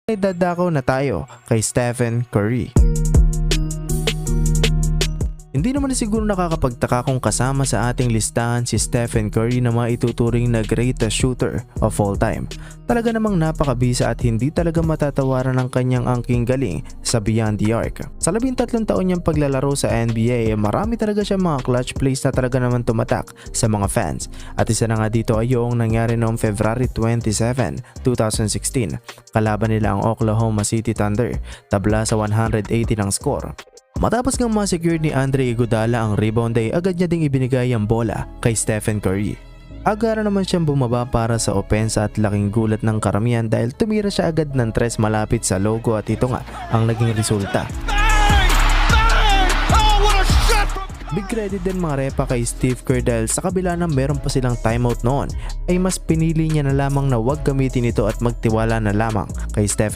Ay dadakaw na tayo kay Stephen Curry. Hindi naman siguro nakakapagtaka kung kasama sa ating listahan si Stephen Curry na maituturing na greatest shooter of all time. Talaga namang napakabisa at hindi talaga matatawaran ng kanyang angking galing sa Beyond the Arc. Sa 13 taon niyang paglalaro sa NBA, marami talaga siya mga clutch plays na talaga naman tumatak sa mga fans. At isa na nga dito ay yung nangyari noong February 27, 2016. Kalaban nila ang Oklahoma City Thunder, tabla sa 180 ng score. Matapos ngang ma-secure ni Andre Iguodala ang rebound ay agad niya ding ibinigay ang bola kay Stephen Curry. Agara naman siyang bumaba para sa opensa at laking gulat ng karamihan dahil tumira siya agad ng 3 malapit sa logo at ito nga ang naging resulta. Big credit din mga repa kay Steve Kerr dahil sa kabila na meron pa silang timeout noon ay mas pinili niya na lamang na wag gamitin ito at magtiwala na lamang kay Stephen